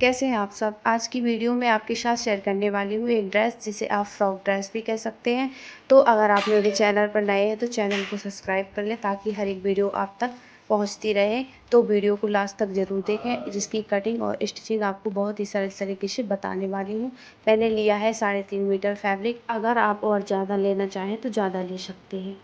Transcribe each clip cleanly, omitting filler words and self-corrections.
कैसे हैं आप सब। आज की वीडियो में आपके साथ शेयर करने वाली हूँ एक ड्रेस जिसे आप फ्रॉक ड्रेस भी कह सकते हैं। तो अगर आप मेरे चैनल पर नए हैं तो चैनल को सब्सक्राइब कर लें ताकि हर एक वीडियो आप तक पहुँचती रहे। तो वीडियो को लास्ट तक ज़रूर देखें, जिसकी कटिंग और स्टिचिंग आपको बहुत ही सरल तरीके से बताने वाली हूँ। मैंने लिया है 3.5 मीटर फैब्रिक। अगर आप और ज़्यादा लेना चाहें तो ज़्यादा ले सकते हैं।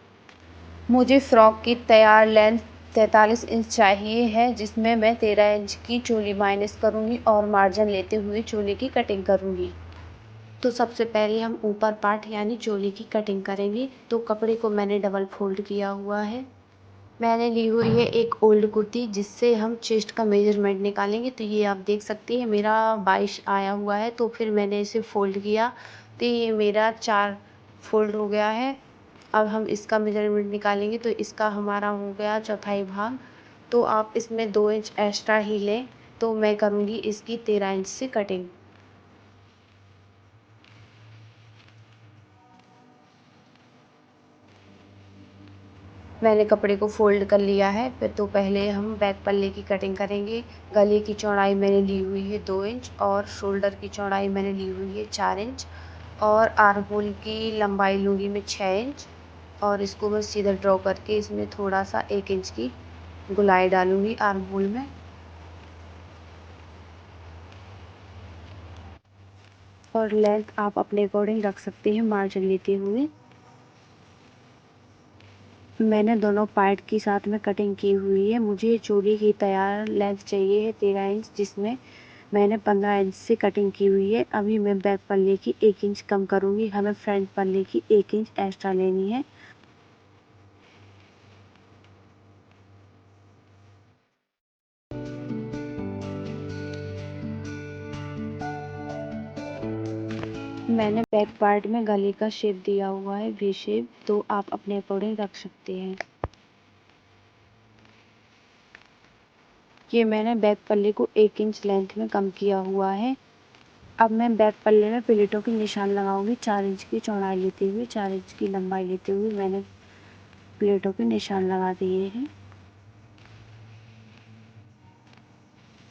मुझे फ़्रॉक की तैयार लेंथ 43 इंच चाहिए है, जिसमें मैं 13 इंच की चोली माइनस करूँगी और मार्जिन लेते हुए चोली की कटिंग करूँगी। तो सबसे पहले हम ऊपर पार्ट यानी चोली की कटिंग करेंगे। तो कपड़े को मैंने डबल फोल्ड किया हुआ है। मैंने ली हुई है एक ओल्ड कुर्ती, जिससे हम चेस्ट का मेजरमेंट निकालेंगे। तो ये आप देख सकती हैं मेरा 22 आया हुआ है। तो फिर मैंने इसे फोल्ड किया तो ये मेरा 4 फोल्ड हो गया है। अब हम इसका मेजरमेंट निकालेंगे तो इसका हमारा हो गया चौथाई भाग। तो आप इसमें 2 इंच एक्स्ट्रा ही लें। तो मैं करूँगी इसकी 13 इंच से कटिंग। मैंने कपड़े को फोल्ड कर लिया है। फिर तो पहले हम बैक पल्ले की कटिंग करेंगे। गले की चौड़ाई मैंने ली हुई है 2 इंच और शोल्डर की चौड़ाई मैंने ली हुई है 4 इंच और आर्म होल की लंबाई लूँगी मैं 6 इंच। और इसको मैं सीधा ड्रॉ करके इसमें थोड़ा सा 1 इंच की गुलाई डालूँगी आर्म होल में। और लेंथ आप अपने अकॉर्डिंग रख सकते हैं मार्जिन लेते हुए। मैंने दोनों पार्ट की साथ में कटिंग की हुई है। मुझे चोली की तैयार लेंथ चाहिए है 13 इंच, जिसमें मैंने 15 इंच से कटिंग की हुई है। अभी मैं बैक पल्ले की 1 इंच कम करूँगी। हमें फ्रंट पल्ले की 1 इंच एक्स्ट्रा लेनी है। मैंने बैक पार्ट में गले का शेप दिया हुआ है वी शेप, तो आप अपने अकॉर्डिंग रख सकते हैं। ये मैंने बैक पल्ले को 1 इंच लेंथ में कम किया हुआ है। अब मैं बैक पल्ले में प्लेटों के निशान लगाऊंगी। 4 इंच की चौड़ाई लेते हुए 4 इंच की लंबाई लेते हुए मैंने प्लेटों के निशान लगा दिए हैं।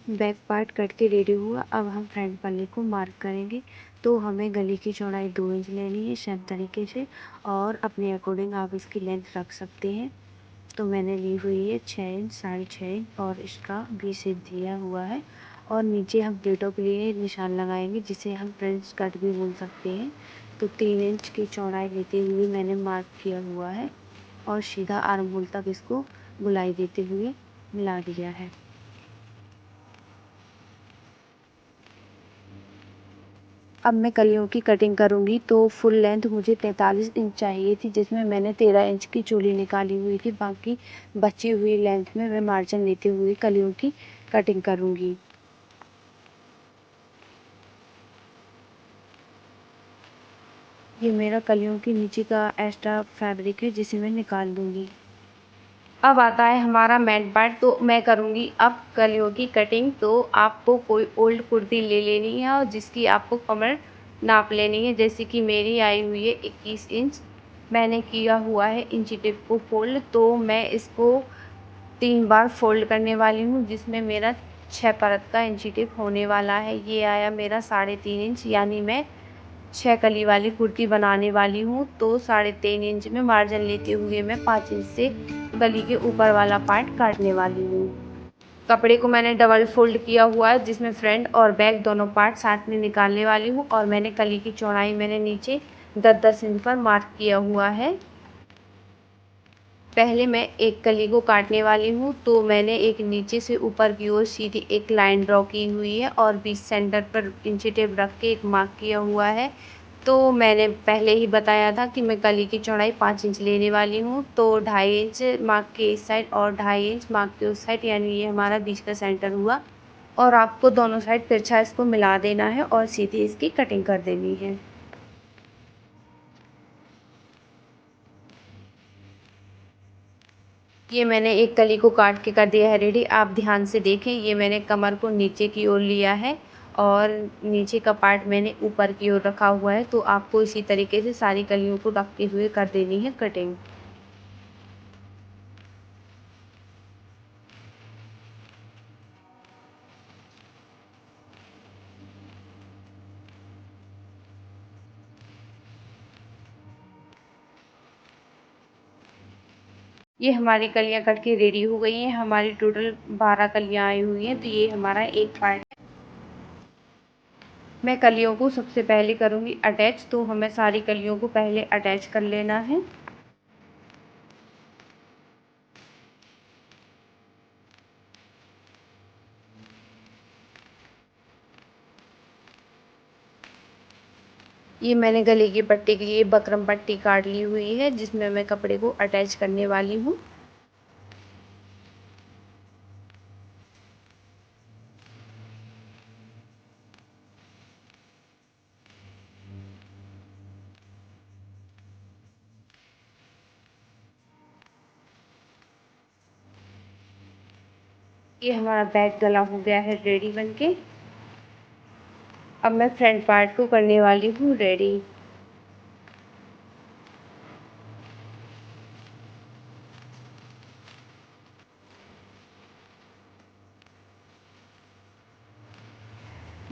बैक पार्ट कट के रेडी हुआ। अब हम फ्रंट पल्ले को मार्क करेंगे। तो हमें गले की चौड़ाई 2 इंच लेनी है सेम तरीके से, और अपने अकॉर्डिंग आप इसकी लेंथ रख सकते हैं। तो मैंने ली हुई है 6 इंच 6.5 इंच और इसका वी शेप दिया हुआ है। और नीचे हम प्लेटों के लिए निशान लगाएंगे, जिसे हम फ्रेंच कट भी बोल सकते हैं। तो 3 इंच की चौड़ाई लेते हुए मैंने मार्क किया हुआ है और सीधा आर्म होल तक इसको गुलाई देते हुए मिला दिया है। अब मैं कलियों की कटिंग करूंगी। तो फुल लेंथ मुझे 43 इंच चाहिए थी, जिसमें मैंने 13 इंच की चोली निकाली हुई थी। बाकी बची हुई लेंथ में मैं मार्जिन लेते हुए कलियों की कटिंग करूंगी। ये मेरा कलियों के नीचे का एक्स्ट्रा फैब्रिक है, जिसे मैं निकाल दूंगी। अब आता है हमारा मेन पार्ट। तो मैं करूँगी अब कलियों की कटिंग। तो आपको कोई ओल्ड कुर्ती ले लेनी है और जिसकी आपको कमर नाप लेनी है। जैसे कि मेरी आई हुई है 21 इंच। मैंने किया हुआ है इंची टेप को फोल्ड। तो मैं इसको 3 बार फोल्ड करने वाली हूँ, जिसमें मेरा 6 परत का इंची टेप होने वाला है। ये आया मेरा 3.5 इंच, यानी मैं 6 कली वाली कुर्ती बनाने वाली हूँ। तो 3.5 इंच में मार्जिन लेते हुए मैं 5 इंच से गली के ऊपर वाला पार्ट काटने वाली हूँ। कपड़े को मैंने डबल फोल्ड किया हुआ है, जिसमें फ्रंट और बैक दोनों पार्ट साथ में निकालने वाली हूँ। और मैंने कली की चौड़ाई मैंने नीचे 10-10 इंच पर मार्क किया हुआ है। पहले मैं एक कली को काटने वाली हूँ। तो मैंने एक नीचे से ऊपर की ओर सीधी एक लाइन ड्रॉ की हुई है और बीच सेंटर पर इंची टेप रख के एक मार्क किया हुआ है। तो मैंने पहले ही बताया था कि मैं कली की चौड़ाई 5 इंच लेने वाली हूँ। तो 2.5 इंच मार्क के इस साइड और 2.5 इंच मार्क के उस साइड, यानी ये हमारा बीच का सेंटर हुआ। और आपको दोनों साइड तिरछा इसको मिला देना है और सीधी इसकी कटिंग कर देनी है। ये मैंने एक कली को काट के कर दिया है रेडी। आप ध्यान से देखें, ये मैंने कमर को नीचे की ओर लिया है और नीचे का पार्ट मैंने ऊपर की ओर रखा हुआ है। तो आपको इसी तरीके से सारी कलियों को रखते हुए कर देनी है कटिंग। ये हमारी कलियाँ कट के रेडी हो गई हैं। हमारी टोटल 12 कलियाँ आई हुई हैं, तो ये हमारा एक पार्ट है। मैं कलियों को सबसे पहले करूँगी अटैच, तो हमें सारी कलियों को पहले अटैच कर लेना है। ये मैंने गले की पट्टी के लिए बकरम पट्टी काट ली हुई है, जिसमें मैं कपड़े को अटैच करने वाली हूँ। ये हमारा बैक गला हो गया है रेडी बनके। अब मैं फ्रंट पार्ट को करने वाली हूँ रेडी।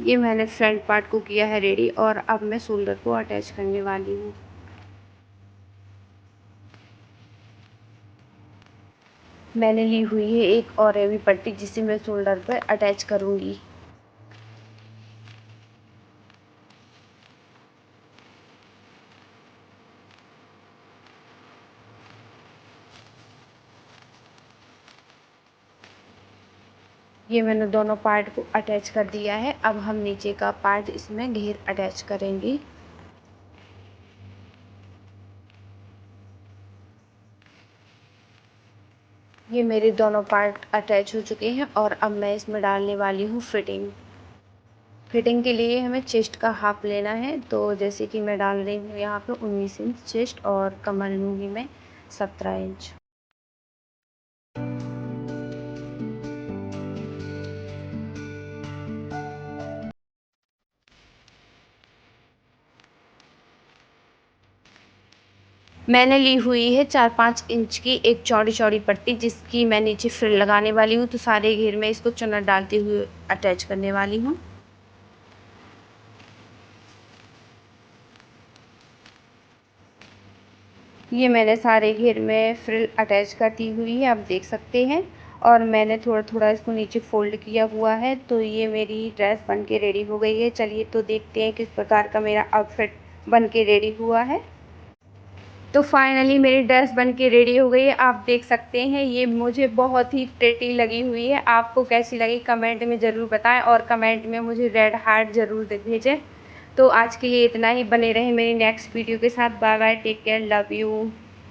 ये मैंने फ्रंट पार्ट को किया है रेडी और अब मैं शोल्डर को अटैच करने वाली हूँ। मैंने ली हुई है एक और हेवी पट्टी, जिसे मैं शोल्डर पर अटैच करूँगी। ये मैंने दोनों पार्ट को अटैच कर दिया है। अब हम नीचे का पार्ट इसमें घेर अटैच करेंगे। ये मेरे दोनों पार्ट अटैच हो चुके हैं और अब मैं इसमें डालने वाली हूँ फिटिंग। फिटिंग के लिए हमें चेस्ट का हाफ लेना है, तो जैसे कि मैं डाल रही हूँ यहाँ पे 19 इंच चेस्ट और कमर लूँगी मैं 17 इंच। मैंने ली हुई है 4-5 इंच की एक चौड़ी चौड़ी पट्टी, जिसकी मैं नीचे फ्रिल लगाने वाली हूँ, तो सारे घेर में इसको चुन्नट डालते हुए अटैच करने वाली हूँ। ये मैंने सारे घेर में फ्रिल अटैच कर दी हुई है, आप देख सकते हैं। और मैंने थोड़ा थोड़ा इसको नीचे फोल्ड किया हुआ है, तो ये मेरी ड्रेस बन के रेडी हो गई है। चलिए तो देखते हैं किस प्रकार का मेरा आउटफिट बन के रेडी हुआ है। तो फाइनली मेरी ड्रेस बन के रेडी हो गई है, आप देख सकते हैं। ये मुझे बहुत ही प्रिटी लगी हुई है। आपको कैसी लगी कमेंट में ज़रूर बताएं और कमेंट में मुझे रेड हार्ट ज़रूर भेजें। तो आज के लिए इतना ही, बने रहें मेरी नेक्स्ट वीडियो के साथ। Bye bye, take care, love you.